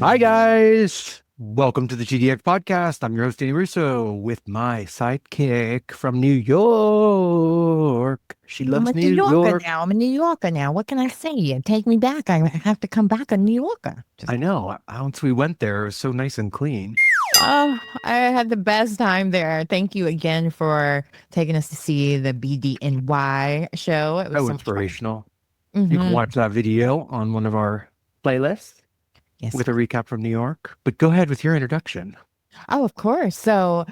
Hi, guys. Welcome to the TDX podcast. I'm your host, Danny Russo, with my sidekick from New York. She I'm loves a New New Yorker York. now. I'm a New Yorker now. What can I say? Take me back. I have to come back a New Yorker. I Just know. Once we went there, it was so nice and clean. oh, I had the best time there. Thank you again for taking us to see the BDNY show. It was So so much fun. inspirational. You can hmm watch that video on one of our playlists Yes. with a recap from New York. But go ahead with your introduction. Oh, of course. So,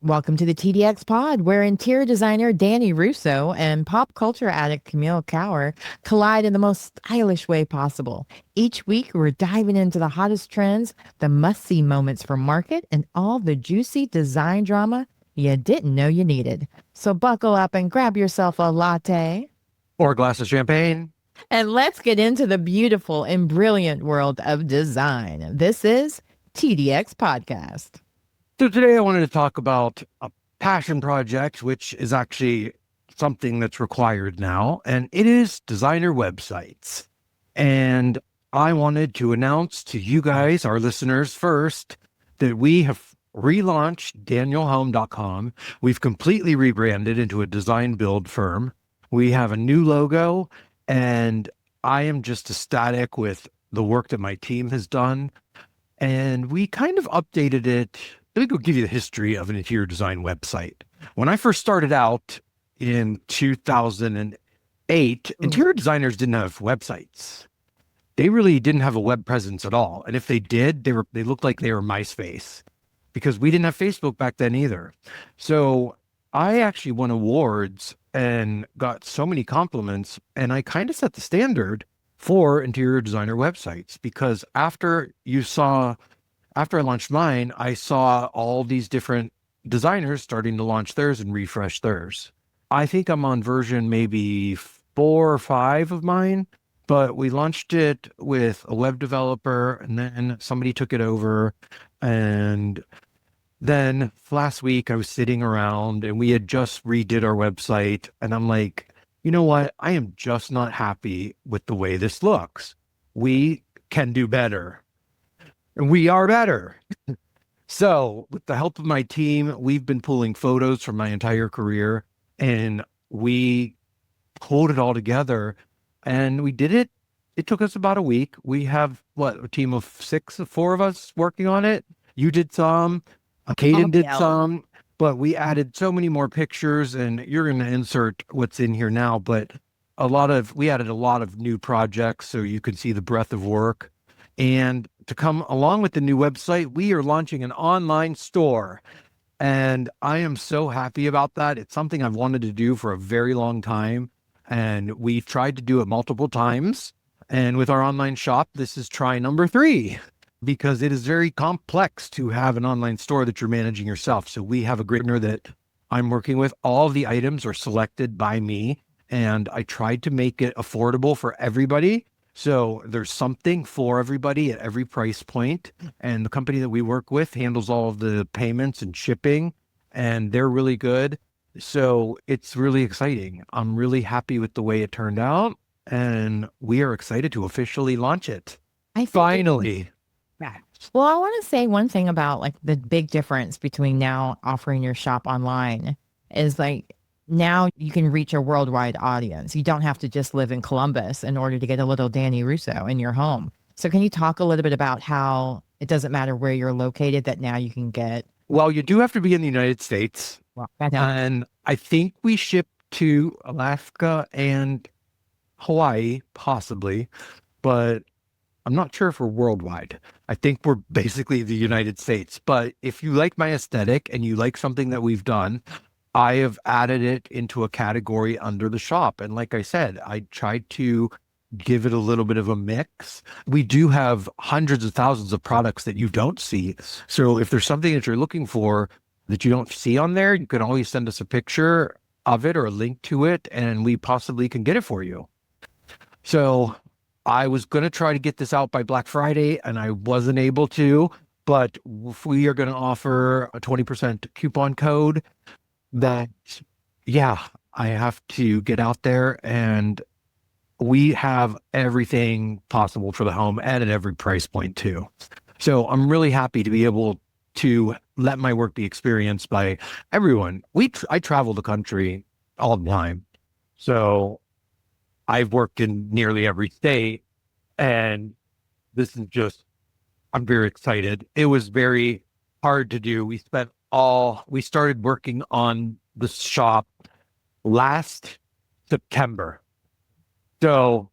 welcome to the TDX pod, where interior designer Danny Russo and pop culture addict Camille Cower collide in the most stylish way possible. Each week, we're diving into the hottest trends, the must see moments from market, and all the juicy design drama you didn't know you needed. So, buckle up and grab yourself a latte. Or a glass of champagne. And let's get into the beautiful and brilliant world of design. This is TDX Podcast. So today I wanted to talk about a passion project, which is actually something that's required now, and it is designer websites. And I wanted to announce to you guys, our listeners, first, that we have relaunched danielhome.com. We've completely rebranded into a design build firm. We have a new logo, and I am just ecstatic with the work that my team has done. And we kind of updated it. Let me go give you the history of an interior design website. When I first started out in 2008, Ooh. interior designers didn't have websites. They really didn't have a web presence at all. And if they did, they looked like they were MySpace because we didn't have Facebook back then either. So I actually won awards and got so many compliments, and I kind of set the standard for interior designer websites because after I launched mine, I saw all these different designers starting to launch theirs and refresh theirs. I think I'm on version maybe 4 or 5 of mine, but we launched it with a web developer and then somebody took it over. And then last week I was sitting around and we had just redid our website. And I'm like, you know what? I am just not happy with the way this looks. We can do better. And we are better. So, with the help of my team, we've been pulling photos from my entire career and we pulled it all together and we did it. It took us about a week. We have a team of 4 of us working on it. You did some, Oh, Caden did yeah. some, but we added so many more pictures and you're going to insert what's in here now. But we added a lot of new projects so you can see the breadth of work. And to come along with the new website, we are launching an online store. And I am so happy about that. It's something I've wanted to do for a very long time. And we've tried to do it multiple times. And with our online shop, this is try number 3 because it is very complex to have an online store that you're managing yourself. So we have a great partner that I'm working with. All of the items are selected by me. And I tried to make it affordable for everybody. So there's something for everybody at every price point. And the company that we work with handles all of the payments and shipping, and they're really good. So it's really exciting. I'm really happy with the way it turned out, and we are excited to officially launch it. I think it's Finally. right. Well, I want to say one thing about like the big difference between now offering your shop online is like now you can reach a worldwide audience. You don't have to just live in Columbus in order to get a little Danny Russo in your home. So, can you talk a little bit about how it doesn't matter where you're located, that now you can get, Well, you do have to be in the United States, well, I know. and I think we ship to Alaska and Hawaii, possibly, but I'm not sure if we're worldwide. I think we're basically the United States. But if you like my aesthetic and you like something that we've done, I have added it into a category under the shop. And like I said, I tried to give it a little bit of a mix. We do have hundreds of thousands of products that you don't see. So if there's something that you're looking for that you don't see on there, you can always send us a picture of it or a link to it, and we possibly can get it for you. So I was going to try to get this out by Black Friday and I wasn't able to, but we are going to offer a 20% coupon code that, yeah, I have to get out there, and we have everything possible for the home and at every price point too. So I'm really happy to be able to let my work be experienced by everyone. I travel the country all the time. So I've worked in nearly every state, and this is just, I'm very excited. It was very hard to do. We started working on the shop last September. So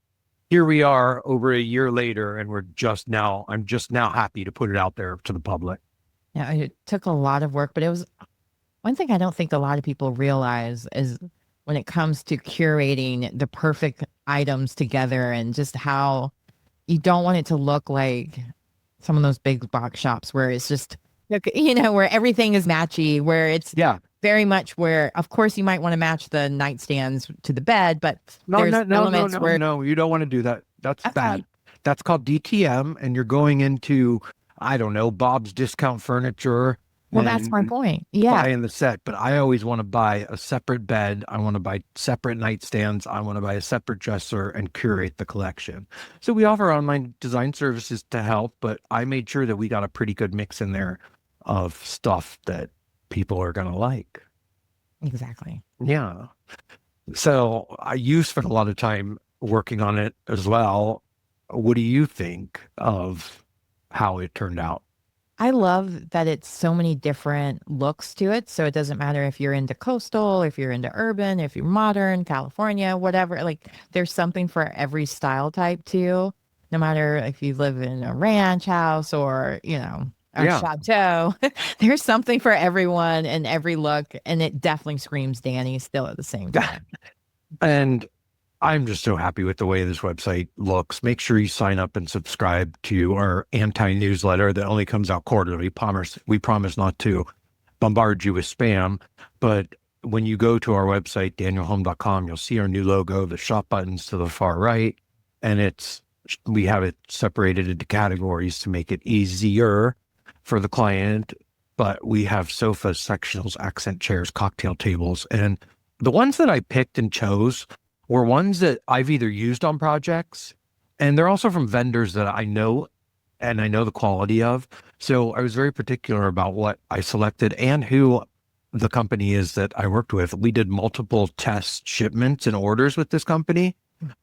here we are over a year later, and I'm just now happy to put it out there to the public. Yeah, it took a lot of work, but it was one thing I don't think a lot of people realize is when it comes to curating the perfect items together and just how you don't want it to look like some of those big box shops where it's just, where everything is matchy, where it's Yeah. very much where, of course, you might want to match the nightstands to the bed, but No, there's no, no, no, elements no, where no. You don't want to do that. That's that's bad. That's called DTM, and you're going into, I don't know, Bob's Discount Furniture well, that's my and point. Yeah, buying the set. But I always want to buy a separate bed. I want to buy separate nightstands. I want to buy a separate dresser and curate the collection. So we offer online design services to help, but I made sure that we got a pretty good mix in there of stuff that people are going to like. exactly. Yeah. So you spent a lot of time working on it as well. What do you think of how it turned out? I love that it's so many different looks to it. So it doesn't matter if you're into coastal, if you're into urban, if you're modern, California, whatever. Like there's something for every style type too. No matter if you live in a ranch house or, a Yeah. chateau, there's something for everyone and every look. And it definitely screams Danny still at the same time. And I'm just so happy with the way this website looks. Make sure you sign up and subscribe to our anti-newsletter that only comes out quarterly. We promise not to bombard you with spam, but when you go to our website, danielhome.com, you'll see our new logo, the shop buttons to the far right, and we have it separated into categories to make it easier for the client. But we have sofas, sectionals, accent chairs, cocktail tables, and the ones that I picked and chose were ones that I've either used on projects, and they're also from vendors that I know and I know the quality of. So I was very particular about what I selected and who the company is that I worked with. We did multiple test shipments and orders with this company.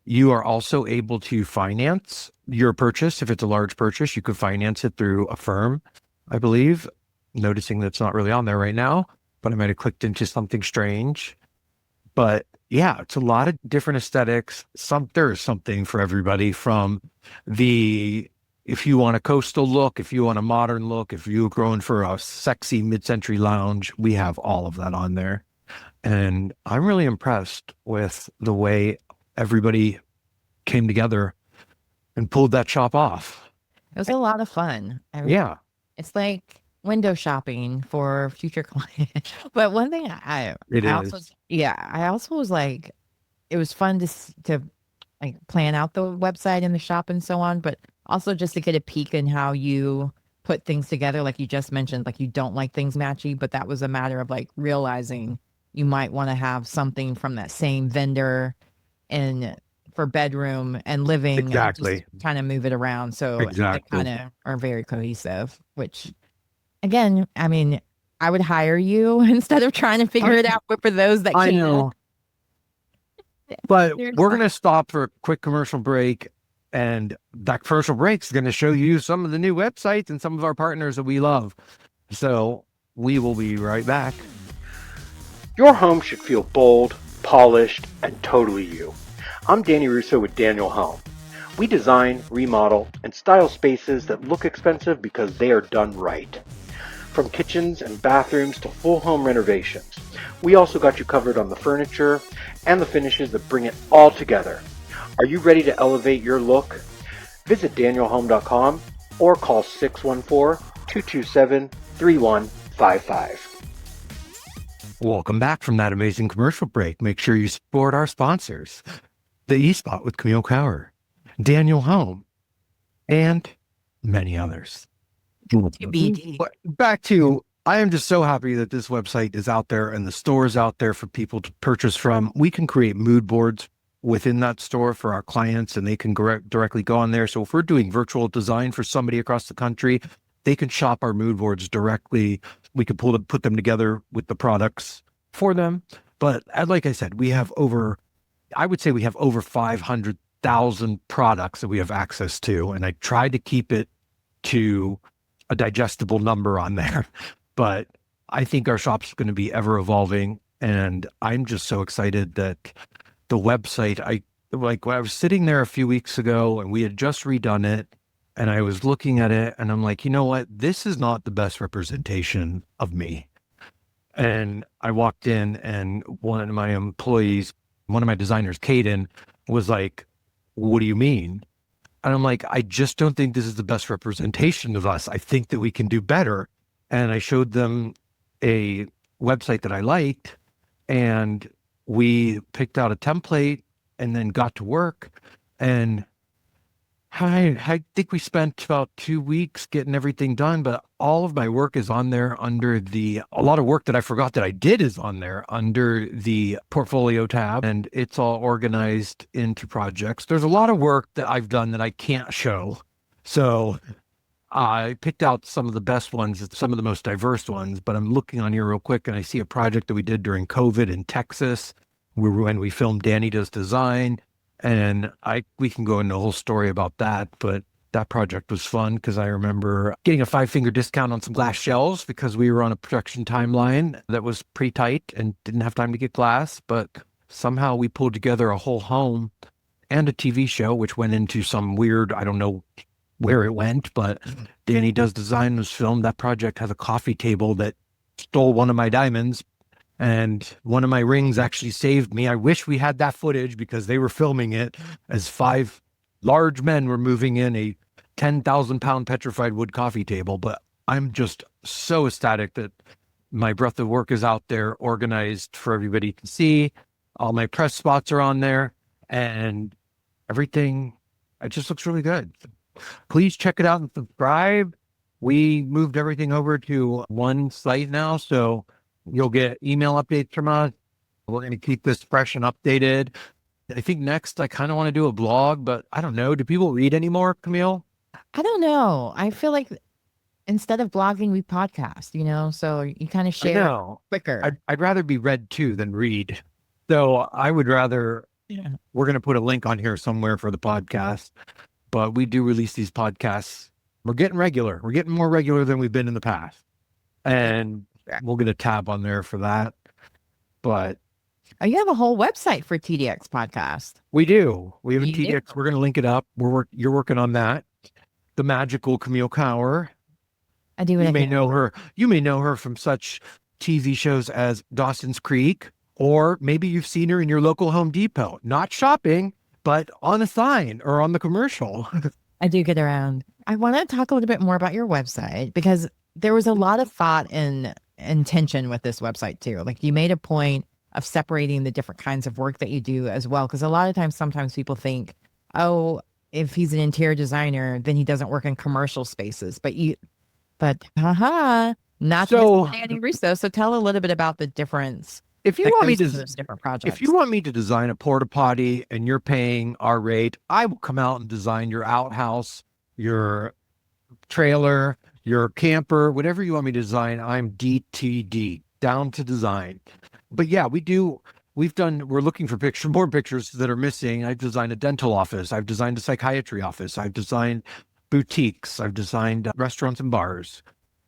You are also able to finance your purchase. If it's a large purchase, you could finance it through a firm, I believe. Noticing that's not really on there right now, but I might have clicked into something strange. But yeah, it's a lot of different aesthetics. There is something for everybody from if you want a coastal look, if you want a modern look, if you're going for a sexy mid-century lounge, we have all of that on there. And I'm really impressed with the way everybody came together and pulled that shop off. It was a lot of fun. Yeah, It's like window shopping for future clients. But one thing it I also, is. yeah, I also was like, it was fun to like plan out the website and the shop and so on, but also just to get a peek in how you put things together. Like you just mentioned, like you don't like things matchy, but that was a matter of like realizing you might want to have something from that same vendor and for bedroom and living and just Exactly. kind of move it around. So they Exactly. kind of are very cohesive, which again, I mean, I would hire you instead of trying to figure it out. But for those that I can, know. But there's we're going to stop for a quick commercial break. And that commercial break is going to show you some of the new websites and some of our partners that we love. So we will be right back. Your home should feel bold, polished, and totally you. I'm Danny Russo with Daniel Home. We design, remodel, and style spaces that look expensive because they are done right. From kitchens and bathrooms to full home renovations, we also got you covered on the furniture and the finishes that bring it all together. Are you ready to elevate your look? Visit danielhome.com or call 614-227-3155. Welcome back from that amazing commercial break. Make sure you support our sponsors, the E-Spot with Camille Cower, Daniel Home, and many others. TBD. But back to, I am just so happy that this website is out there and the store is out there for people to purchase from. We can create mood boards within that store for our clients, and they can directly go on there. So if we're doing virtual design for somebody across the country, they can shop our mood boards directly. We can put them together with the products for them. But like I said, I would say we have over 500,000 products that we have access to. And I try to keep it to a digestible number on there. But I think our shop's going to be ever evolving. And I'm just so excited that the website, when I was sitting there a few weeks ago and we had just redone it, and I was looking at it and I'm like, you know what? This is not the best representation of me. And I walked in and one of my designers, Caden, was like, what do you mean? And I'm like, I just don't think this is the best representation of us. I think that we can do better. And I showed them a website that I liked, and we picked out a template and then got to work. And I think we spent about 2 weeks getting everything done, but all of my work is on there a lot of work that I forgot that I did is on there under the portfolio tab, and it's all organized into projects. There's a lot of work that I've done that I can't show. So I picked out some of the best ones, some of the most diverse ones, but I'm looking on here real quick and I see a project that we did during COVID in Texas when we filmed Danny Does Design. And we can go into a whole story about that, but that project was fun because I remember getting a 5-finger discount on some glass shelves because we were on a production timeline that was pretty tight and didn't have time to get glass, but somehow we pulled together a whole home and a TV show, which went into some weird, I don't know where it went, but Danny Does Design was filmed. That project has a coffee table that stole one of my diamonds. And one of my rings actually saved me. I wish we had that footage because they were filming it as 5 large men were moving in a 10,000-pound petrified wood coffee table. But I'm just so ecstatic that my breadth of work is out there, organized for everybody to see. All my press spots are on there, and everything, it just looks really good. Please check it out and subscribe. We moved everything over to one site now, so you'll get email updates from us. We're going to keep this fresh and updated. I think next I kind of want to do a blog, but I don't know. Do people read anymore, Camille? I don't know. I feel like instead of blogging, we podcast, so you kind of share quicker. I'd rather be read to than read. So I would rather, we're going to put a link on here somewhere for the podcast, but we do release these podcasts. We're getting regular. We're getting more regular than we've been in the past. And we'll get a tab on there for that. But you have a whole website for TDX podcast. We do. We have a TDX. We're going to link it up. You're working on that. The magical Camille Cower. I do. You may know her. You may know her from such TV shows as Dawson's Creek, or maybe you've seen her in your local Home Depot, not shopping, but on a sign or on the commercial. I do get around. I want to talk a little bit more about your website because there was a lot of thought and intention with this website too. Like you made a point of separating the different kinds of work that you do as well. Because a lot of times, sometimes people think, oh, if he's an interior designer, then he doesn't work in commercial spaces. Not so Danny Russo. So tell a little bit about the difference. If you want me to different projects. If you want me to design a porta potty and you're paying our rate, I will come out and design your outhouse, your trailer, your camper, whatever you want me to design. I'm DTD, down to design. But yeah, we're looking for more pictures that are missing. I've designed a dental office. I've designed a psychiatry office. I've designed boutiques. I've designed restaurants and bars.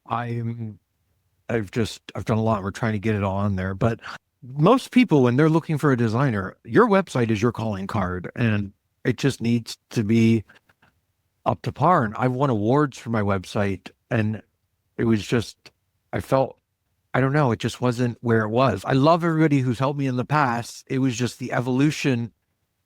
I've done a lot. We're trying to get it all on there. But most people, when they're looking for a designer, your website is your calling card, and it just needs to be up to par. And I've won awards for my website, and it was just, I don't know, it just wasn't where it was. I love everybody who's helped me in the past. It was just the evolution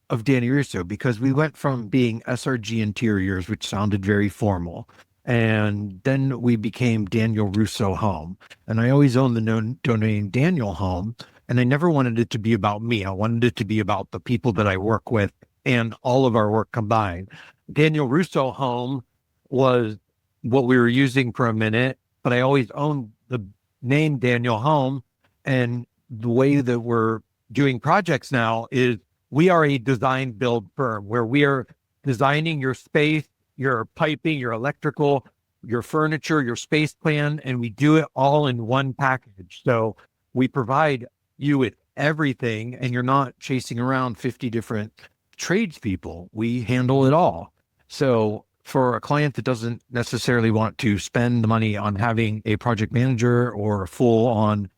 of Danny Russo, because we went from being SRG Interiors, which sounded very formal, and then we became Daniel Russo Home. And I always owned the domain Daniel Home, and I never wanted it to be about me. I wanted it to be about the people that I work with and all of our work combined. Daniel Russo Home was what we were using for a minute, but I always owned the name Daniel Home. And the way that we're doing projects now is we are a design build firm where we are designing your space, your piping, your electrical, your furniture, your space plan, and we do it all in one package. So we provide you with everything, and you're not chasing around 50 different tradespeople. We handle it all. So for a client that doesn't necessarily want to spend the money on having a project manager or a full on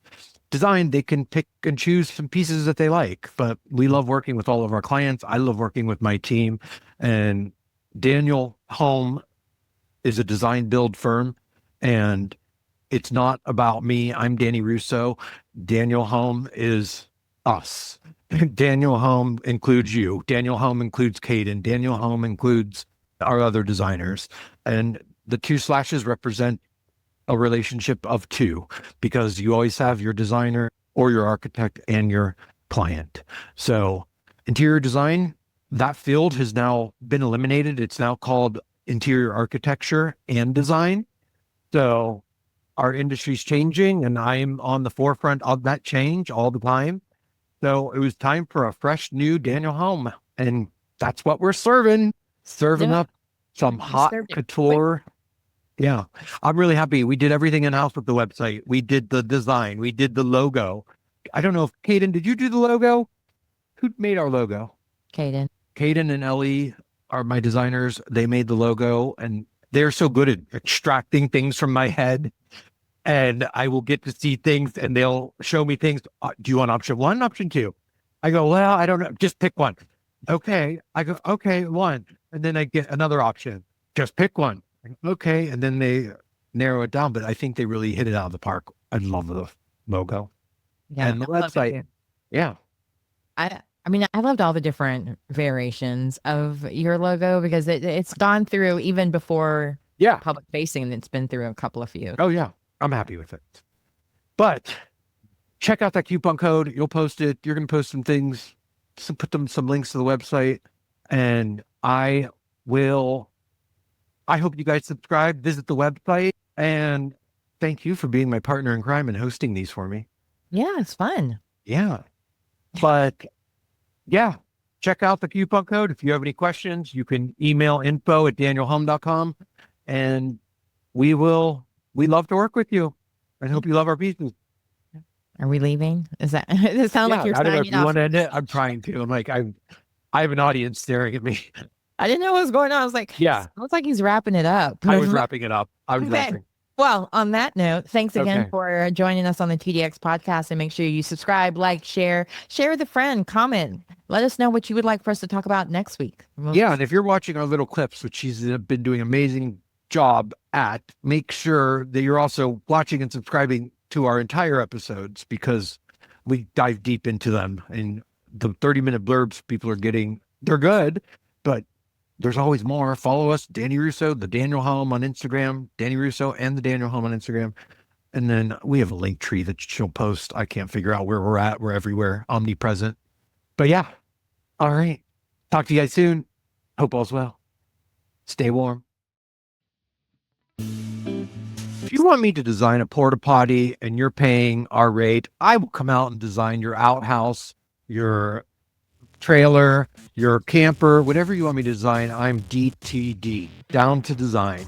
design, they can pick and choose some pieces that they like. But we love working with all of our clients. I love working with my team. And Daniel Home is a design build firm, and it's not about me. I'm Danny Russo. Daniel Home is us. Daniel Home includes you. Daniel Home includes Caden. Daniel Home includes our other designers. And the 2 slashes represent a relationship of 2, because you always have your designer or your architect and your client. So interior design, that field has now been eliminated. It's now called interior architecture and design. So our industry's changing, and I'm on the forefront of that change all the time. So it was time for a fresh new Daniel Home, and that's what we're serving up some hot couture. Yeah, I'm really happy. We did everything in-house with the website. We did the design. We did the logo. I don't know if Caden, did you do the logo? Who made our logo? Caden. Caden and Ellie are my designers. They made the logo, and they're so good at extracting things from my head. And I will get to see things, and they'll show me things. Do you want option 1, option 2? I go, well, I don't know. Just pick one. Okay. I go, okay, 1. And then I get another option. Just pick one. Okay. And then they narrow it down, but I think they really hit it out of the park. I love the logo and the website. Yeah. I mean, I loved all the different variations of your logo, because it's gone through even before public facing, and it's been through a couple of few. Oh yeah. I'm happy with it. But check out that coupon code. You'll post it. You're going to post some things, put some links to the website, and I hope you guys subscribe, visit the website, and thank you for being my partner in crime and hosting these for me. Yeah, it's fun. Yeah. But yeah, check out the coupon code. If you have any questions, you can email info@danielhome.com, and we love to work with you, and hope you love our pieces. Are we leaving? Is that, it sounds like you're I don't know if signing you off. want to end it. I'm trying to. I'm like, I have an audience staring at me. I didn't know what was going on. I was like, Yeah. Looks like he's wrapping it up. I was wrapping it up. I was Okay. wrapping. Well, on that note, thanks again Okay. for joining us on the TDX podcast, and make sure you subscribe, like, share with a friend, comment. Let us know what you would like for us to talk about next week. Yeah, and if you're watching our little clips, which she's been doing an amazing job at, make sure that you're also watching and subscribing to our entire episodes, because we dive deep into them. And the 30-minute blurbs people are getting, they're good, but there's always more. Follow us, Danny Russo, the Daniel Home on Instagram, Danny Russo and the Daniel Home on Instagram. And then we have a link tree that she'll post. I can't figure out where we're at. We're everywhere, omnipresent. But yeah, all right. Talk to you guys soon. Hope all's well. Stay warm. If you want me to design a porta potty and you're paying our rate, I will come out and design your outhouse, your trailer, your camper, whatever you want me to design. I'm DTD, down to design.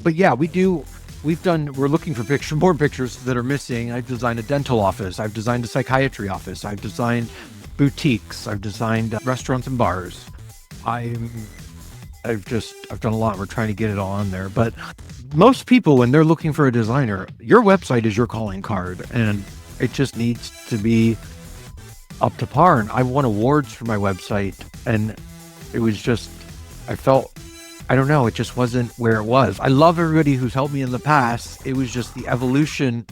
But yeah, we're looking for more pictures that are missing. I've designed a dental office. I've designed a psychiatry office. I've designed boutiques. I've designed restaurants and bars. I've done a lot. We're trying to get it all on there. But most people, when they're looking for a designer, your website is your calling card, and it just needs to be up to par. And I won awards for my website, and it was just, I don't know, it just wasn't where it was. I love everybody who's helped me in the past. It was just the evolution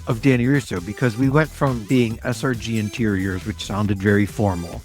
of Danny Russo, because we went from being SRG Interiors, which sounded very formal,